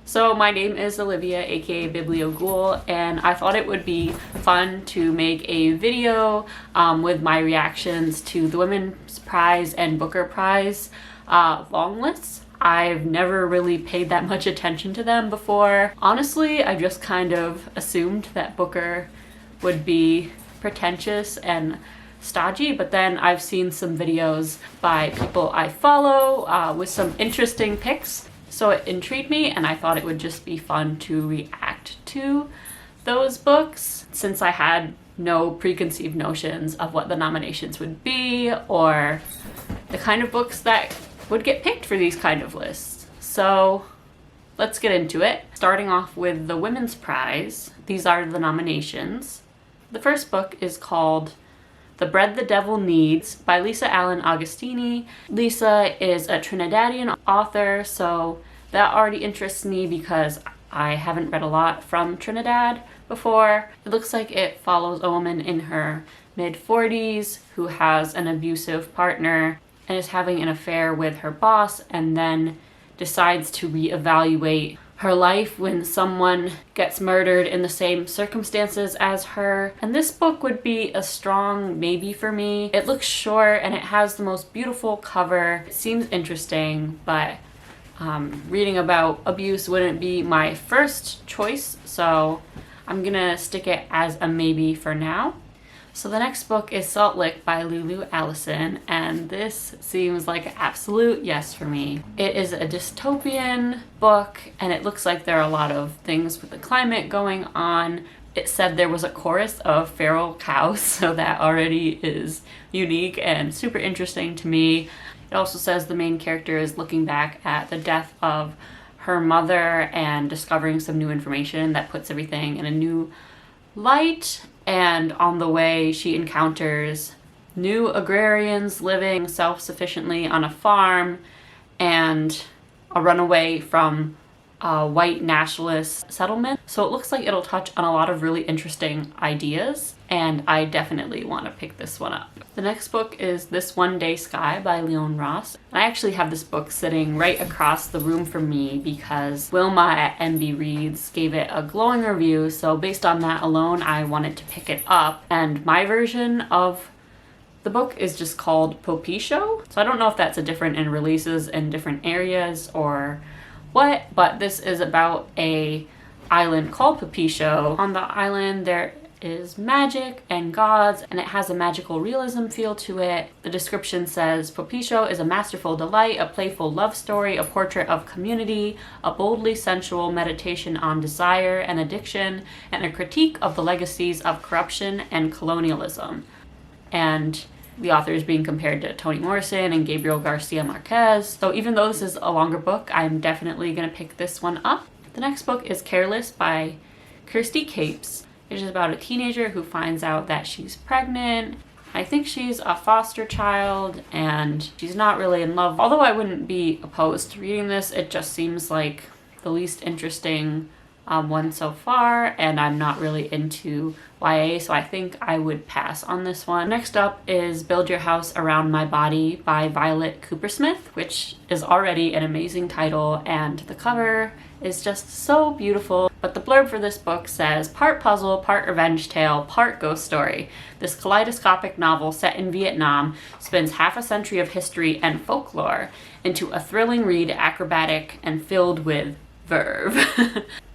So my name is Olivia, aka Biblioghoul, and I thought it would be fun to make a video with my reactions to the Women's Prize and Booker Prize long lists. I've never really paid that much attention to them before. Honestly, I just kind of assumed that Booker would be pretentious and stodgy, but then I've seen some videos by people I follow with some interesting picks. So it intrigued me, and I thought it would just be fun to react to those books since I had no preconceived notions of what the nominations would be or the kind of books that would get picked for these kind of lists. So let's get into it. Starting off with the Women's Prize, these are the nominations. The first book is called The Bread the Devil Needs by Lisa Allen Augustini. Lisa is a Trinidadian author, so that already interests me because I haven't read a lot from Trinidad before. It looks like it follows a woman in her mid-40s who has an abusive partner and is having an affair with her boss, and then decides to reevaluate her life when someone gets murdered in the same circumstances as her. And this book would be a strong maybe for me. It looks short and it has the most beautiful cover. It seems interesting, but reading about abuse wouldn't be my first choice, so I'm gonna stick it as a maybe for now. So the next book is Salt Lick by Lulu Allison, and this seems like an absolute yes for me. It is a dystopian book, and it looks like there are a lot of things with the climate going on. It said there was a chorus of feral cows, so that already is unique and super interesting to me. It also says the main character is looking back at the death of her mother and discovering some new information that puts everything in a new light. And on the way, she encounters new agrarians living self-sufficiently on a farm and a runaway from a white nationalist settlement. So it looks like it'll touch on a lot of really interesting ideas, and I definitely want to pick this one up. The next book is This One Day Sky by Leon Ross. I actually have this book sitting right across the room from me because Wilma at MB Reads gave it a glowing review, so based on that alone, I wanted to pick it up. And my version of the book is just called Popicho, so I don't know if that's a different in releases in different areas or what, but this is about a island called Popicho. On the island there is magic and gods, and it has a magical realism feel to it. The description says, Popicho is a masterful delight, a playful love story, a portrait of community, a boldly sensual meditation on desire and addiction, and a critique of the legacies of corruption and colonialism. And the author is being compared to Toni Morrison and Gabriel Garcia Marquez. So even though this is a longer book, I'm definitely going to pick this one up. The next book is Careless by Kirsty Capes. It is about a teenager who finds out that she's pregnant. I think she's a foster child and she's not really in love. Although I wouldn't be opposed to reading this, it just seems like the least interesting one so far, and I'm not really into YA, so I think I would pass on this one. Next up is Build Your House Around My Body by Violet Coopersmith, which is already an amazing title, and the cover is just so beautiful. But the blurb for this book says, part puzzle, part revenge tale, part ghost story. This kaleidoscopic novel set in Vietnam spins half a century of history and folklore into a thrilling read, acrobatic and filled with verve.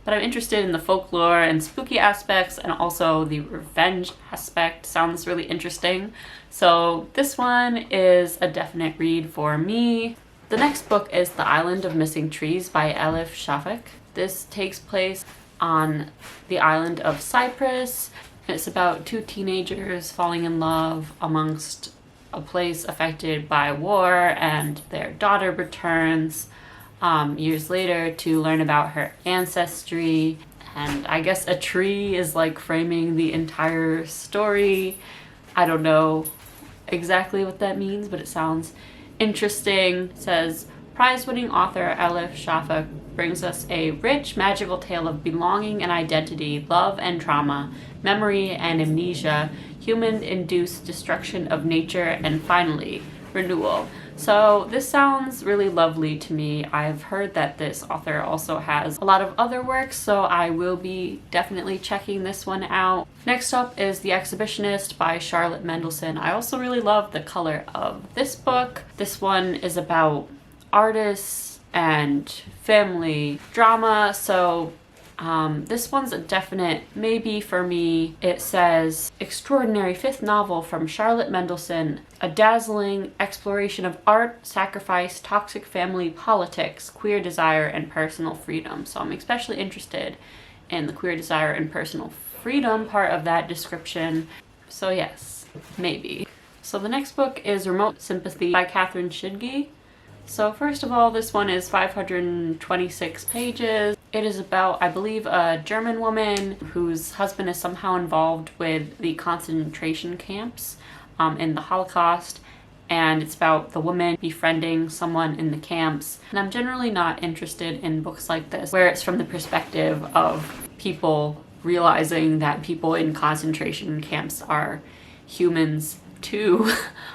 But I'm interested in the folklore and spooky aspects, and also the revenge aspect sounds really interesting. So this one is a definite read for me. The next book is The Island of Missing Trees by Elif Shafak. This takes place on the island of Cyprus. It's about two teenagers falling in love amongst a place affected by war, and their daughter returns years later to learn about her ancestry. And I guess a tree is like framing the entire story. I don't know exactly what that means, but it sounds interesting. It says, prize-winning author Elif Shafak brings us a rich, magical tale of belonging and identity, love and trauma, memory and amnesia, human-induced destruction of nature, and finally, renewal. So this sounds really lovely to me. I've heard that this author also has a lot of other works, so I will be definitely checking this one out. Next up is The Exhibitionist by Charlotte Mendelson. I also really love the color of this book. This one is about artists and family drama, so this one's a definite maybe for me. It says, extraordinary fifth novel from Charlotte Mendelson, a dazzling exploration of art, sacrifice, toxic family politics, queer desire, and personal freedom. So I'm especially interested in the queer desire and personal freedom part of that description. So yes, maybe. So the next book is Remote Sympathy by Catherine Shidgi. So first of all, this one is 526 pages. It is about, I believe, a German woman whose husband is somehow involved with the concentration camps in the Holocaust, and it's about the woman befriending someone in the camps. And I'm generally not interested in books like this, where it's from the perspective of people realizing that people in concentration camps are humans too.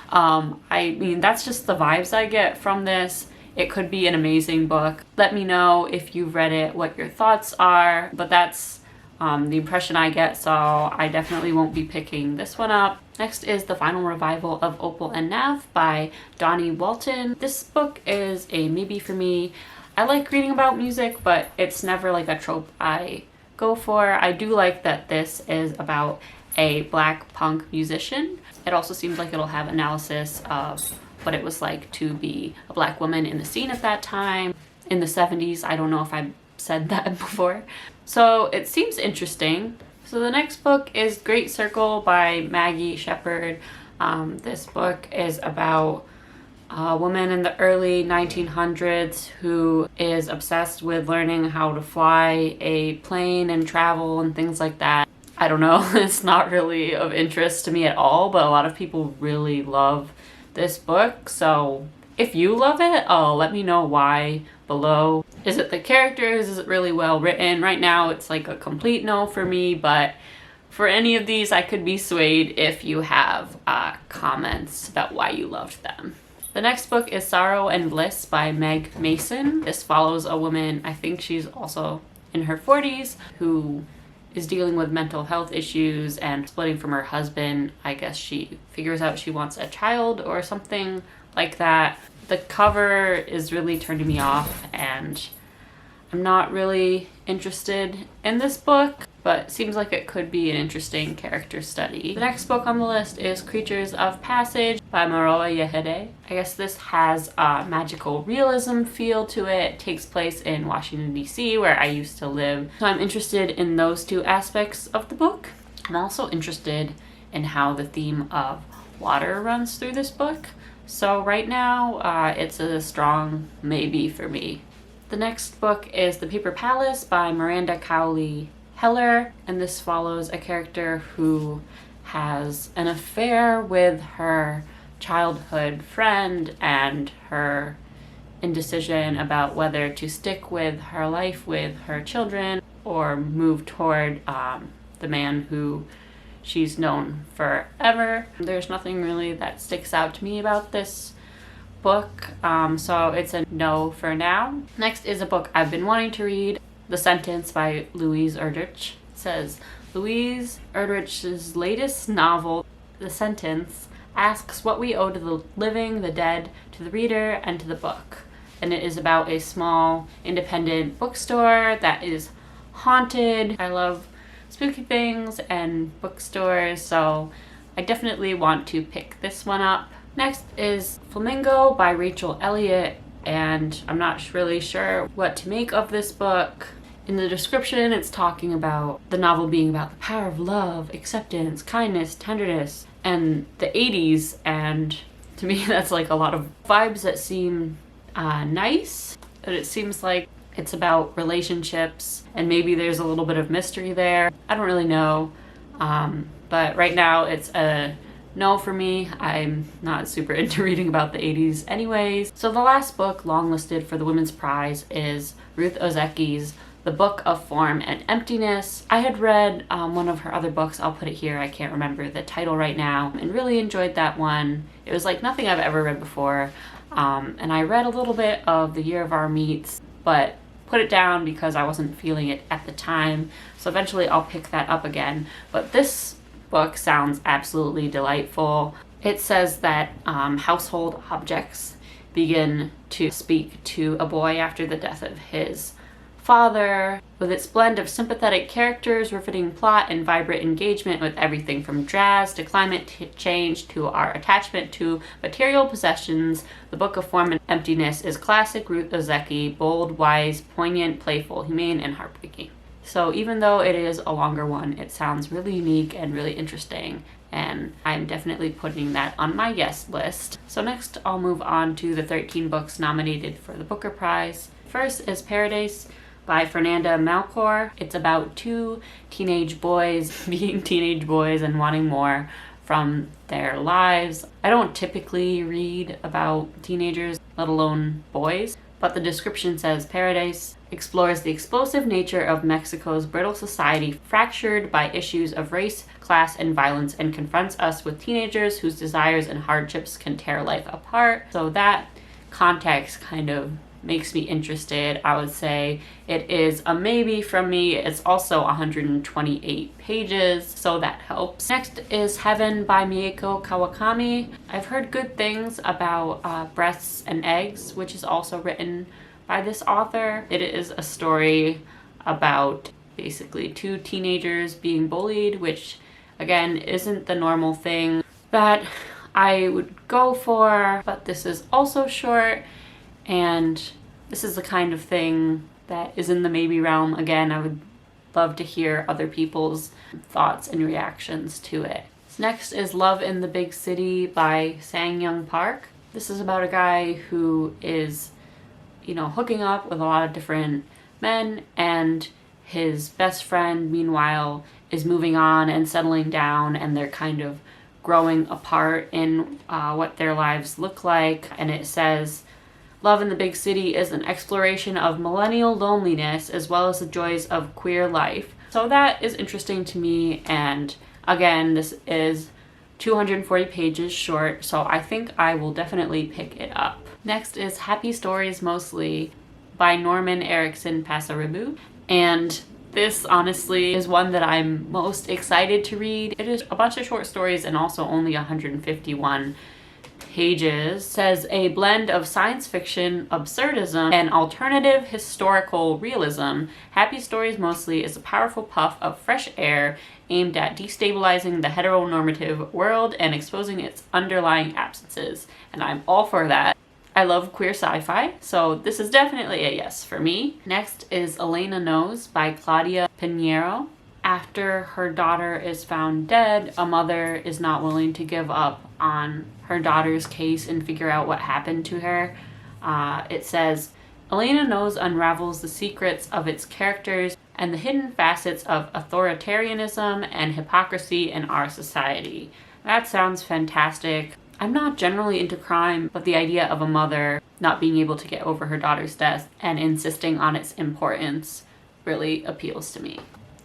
I mean, that's just the vibes I get from this. It could be an amazing book. Let me know if you've read it, what your thoughts are, but that's the impression I get, so I definitely won't be picking this one up. Next is The Final Revival of Opal and Nav by Donnie Walton. This book is a maybe for me. I like reading about music, but it's never like a trope I go for. I do like that this is about a Black punk musician. It also seems like it'll have analysis of what it was like to be a Black woman in the scene at that time, in the 70s. I don't know if I've said that before. So it seems interesting. So the next book is Great Circle by Maggie Shepard. This book is about a woman in the early 1900s who is obsessed with learning how to fly a plane and travel and things like that. I don't know, it's not really of interest to me at all, but a lot of people really love this book. So if you love it, let me know why below. Is it the characters? Is it really well written? Right now it's like a complete no for me, but for any of these I could be swayed if you have comments about why you loved them. The next book is Sorrow and Bliss by Meg Mason. This follows a woman, I think she's also in her 40s, who is dealing with mental health issues and splitting from her husband. I guess she figures out she wants a child or something like that. The cover is really turning me off and I'm not really interested in this book, but it seems like it could be an interesting character study. The next book on the list is Creatures of Passage by Maroa Yehede. I guess this has a magical realism feel to it. It takes place in Washington, D.C., where I used to live. So I'm interested in those two aspects of the book. I'm also interested in how the theme of water runs through this book. So right now, it's a strong maybe for me. The next book is The Paper Palace by Miranda Cowley Heller, and this follows a character who has an affair with her childhood friend and her indecision about whether to stick with her life with her children or move toward the man who she's known forever. There's nothing really that sticks out to me about this book, so it's a no for now. Next is a book I've been wanting to read, The Sentence by Louise Erdrich. It says, Louise Erdrich's latest novel, The Sentence, asks what we owe to the living, the dead, to the reader, and to the book. And it is about a small independent bookstore that is haunted. I love spooky things and bookstores, so I definitely want to pick this one up. Next is Flamingo by Rachel Elliott, and I'm not really sure what to make of this book. In the description, it's talking about the novel being about the power of love, acceptance, kindness, tenderness, and the 80s, and to me that's like a lot of vibes that seem nice, but it seems like it's about relationships, and maybe there's a little bit of mystery there. I don't really know, but right now it's a no for me. I'm not super into reading about the 80s anyways. So the last book longlisted for the Women's Prize is Ruth Ozeki's The Book of Form and Emptiness. I had read one of her other books, I'll put it here, I can't remember the title right now, and really enjoyed that one. It was like nothing I've ever read before. And I read a little bit of The Year of Our Meets, but put it down because I wasn't feeling it at the time. So eventually I'll pick that up again. But this book sounds absolutely delightful. It says that household objects begin to speak to a boy after the death of his father, with its blend of sympathetic characters, riveting plot, and vibrant engagement with everything from jazz to climate change to our attachment to material possessions. The Book of Form and Emptiness is classic Ruth Ozeki, bold, wise, poignant, playful, humane, and heartbreaking. So even though it is a longer one, it sounds really unique and really interesting, and I'm definitely putting that on my yes list. So next I'll move on to the 13 books nominated for the Booker Prize. First is Paradais by Fernanda Melchor. It's about two teenage boys being teenage boys and wanting more from their lives. I don't typically read about teenagers, let alone boys, but the description says Paradais explores the explosive nature of Mexico's brittle society, fractured by issues of race, class, and violence, and confronts us with teenagers whose desires and hardships can tear life apart. So that context kind of makes me interested. I would say it is a maybe from me. It's also 128 pages, so that helps. Next is Heaven by Mieko Kawakami. I've heard good things about Breasts and Eggs, which is also written by this author. It is a story about basically two teenagers being bullied, which again isn't the normal thing that I would go for, but this is also short, and this is the kind of thing that is in the maybe realm. Again, I would love to hear other people's thoughts and reactions to it. Next is Love in the Big City by Sang-Young Park. This is about a guy who is, hooking up with a lot of different men, and his best friend, meanwhile, is moving on and settling down, and they're kind of growing apart in what their lives look like. And it says, Love in the Big City is an exploration of millennial loneliness as well as the joys of queer life. So that is interesting to me, and again, this is 240 pages short, so I think I will definitely pick it up. Next is Happy Stories Mostly by Norman Erickson Passeribu, and this honestly is one that I'm most excited to read. It is a bunch of short stories and also only 151 pages. Says a blend of science fiction, absurdism, and alternative historical realism. Happy Stories Mostly is a powerful puff of fresh air aimed at destabilizing the heteronormative world and exposing its underlying absences. And I'm all for that. I love queer sci-fi, so this is definitely a yes for me. Next is Elena Knows by Claudia Pinheiro. After her daughter is found dead, a mother is not willing to give up on her daughter's case and figure out what happened to her. It says, Elena Knows unravels the secrets of its characters and the hidden facets of authoritarianism and hypocrisy in our society. That sounds fantastic. I'm not generally into crime, but the idea of a mother not being able to get over her daughter's death and insisting on its importance really appeals to me.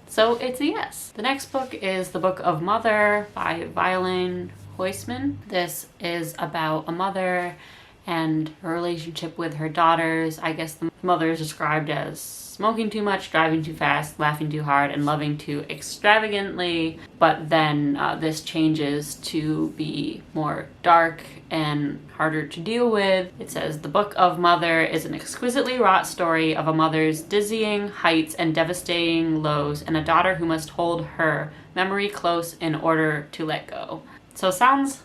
So it's a yes. The next book is The Book of Mother by Violaine Huisman. This is about a mother and her relationship with her daughters. I guess the mother is described as smoking too much, driving too fast, laughing too hard, and loving too extravagantly. But then this changes to be more dark and harder to deal with. It says, The Book of Mother is an exquisitely wrought story of a mother's dizzying heights and devastating lows, and a daughter who must hold her memory close in order to let go. So sounds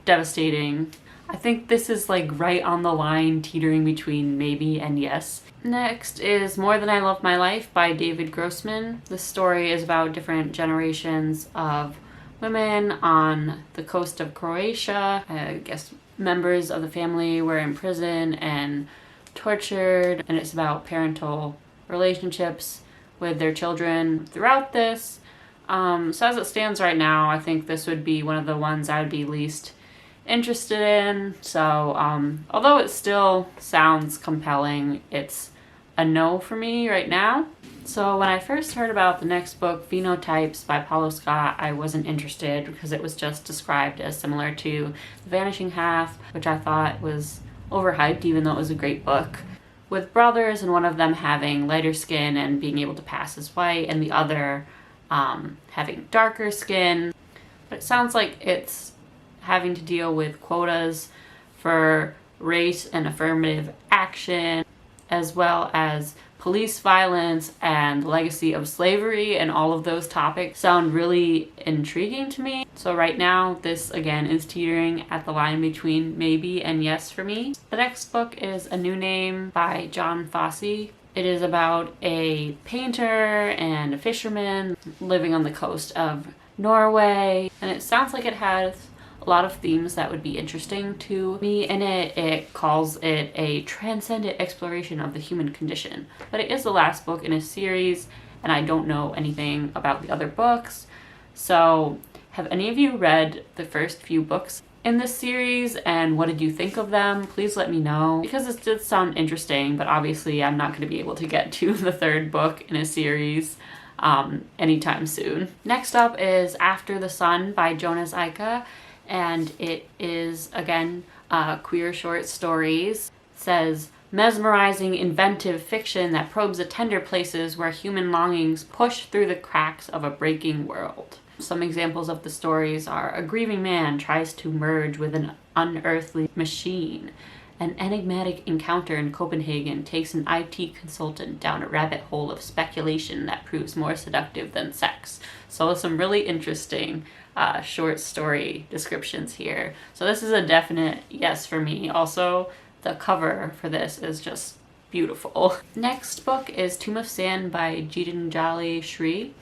devastating. I think this is like right on the line, teetering between maybe and yes. Next is More Than I Love My Life by David Grossman. This story is about different generations of women on the coast of Croatia. I guess members of the family were in prison and tortured, and it's about parental relationships with their children throughout this. So as it stands right now, I think this would be one of the ones I would be least interested in. So although it still sounds compelling, it's a no for me right now. So when I first heard about the next book, Phenotypes by Paulo Scott, I wasn't interested because it was just described as similar to The Vanishing Half, which I thought was overhyped, even though it was a great book. With brothers, and one of them having lighter skin and being able to pass as white, and the other having darker skin. But it sounds like it's having to deal with quotas for race and affirmative action, as well as police violence and the legacy of slavery, and all of those topics sound really intriguing to me. So right now, this again is teetering at the line between maybe and yes for me. The next book is A New Name by John Fosse. It is about a painter and a fisherman living on the coast of Norway, and it sounds like it has a lot of themes that would be interesting to me in it. It calls it a transcendent exploration of the human condition. But it is the last book in a series, and I don't know anything about the other books. So have any of you read the first few books in this series, and what did you think of them? Please let me know, because this did sound interesting, but obviously I'm not going to be able to get to the third book in a series anytime soon. Next up is After the Sun by Jonas Eika, and it is, again, queer short stories. It says, mesmerizing, inventive fiction that probes the tender places where human longings push through the cracks of a breaking world. Some examples of the stories are: a grieving man tries to merge with an unearthly machine. An enigmatic encounter in Copenhagen takes an IT consultant down a rabbit hole of speculation that proves more seductive than sex. So some really interesting short story descriptions here. So this is a definite yes for me. Also, the cover for this is just beautiful. Next book is Tomb of Sand by Gitanjali Sri.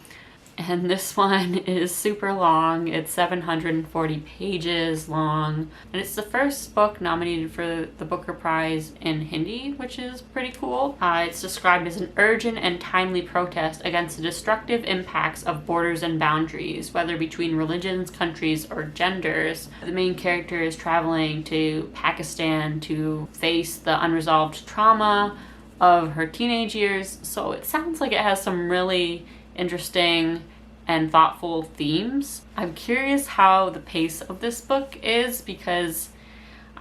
And this one is super long. It's 740 pages long. And it's the first book nominated for the Booker Prize in Hindi, which is pretty cool. It's described as an urgent and timely protest against the destructive impacts of borders and boundaries, whether between religions, countries, or genders. The main character is traveling to Pakistan to face the unresolved trauma of her teenage years. So it sounds like it has some really interesting and thoughtful themes. I'm curious how the pace of this book is, because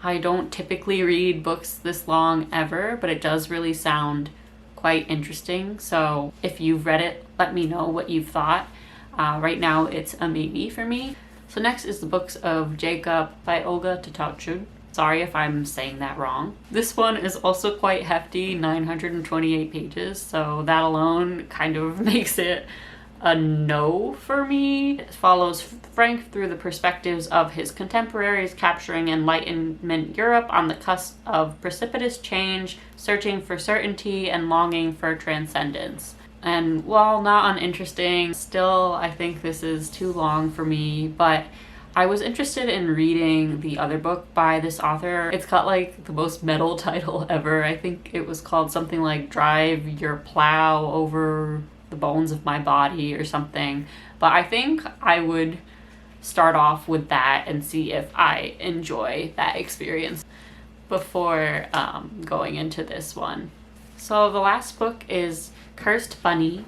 I don't typically read books this long ever, but it does really sound quite interesting. So if you've read it, let me know what you've thought. Right now it's a maybe for me. So next is The Books of Jacob by Olga Tokarczuk. Sorry if I'm saying that wrong. This one is also quite hefty, 928 pages, so that alone kind of makes it a no for me. It follows Frank through the perspectives of his contemporaries, capturing Enlightenment Europe on the cusp of precipitous change, searching for certainty and longing for transcendence. And while not uninteresting, still I think this is too long for me, but I was interested in reading the other book by this author. It's got like the most metal title ever. I think it was called something like Drive Your Plow Over the Bones of My Body or something. But I think I would start off with that and see if I enjoy that experience before going into this one. So the last book is Cursed Bunny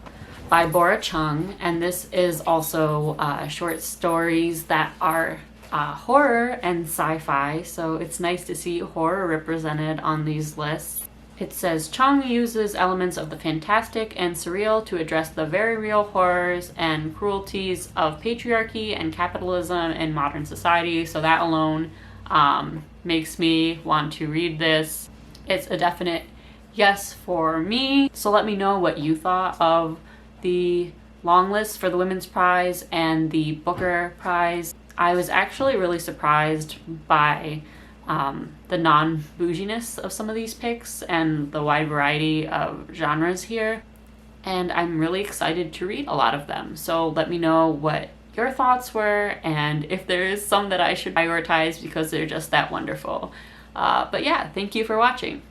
by Bora Chung, and this is also short stories that are horror and sci-fi, so it's nice to see horror represented on these lists. It says Chung uses elements of the fantastic and surreal to address the very real horrors and cruelties of patriarchy and capitalism in modern society, so that alone makes me want to read this. It's a definite yes for me. So let me know what you thought of the long list for the Women's Prize and the Booker Prize. I was actually really surprised by the non-bouginess of some of these picks and the wide variety of genres here, and I'm really excited to read a lot of them. So let me know what your thoughts were and if there is some that I should prioritize because they're just that wonderful. But yeah, thank you for watching.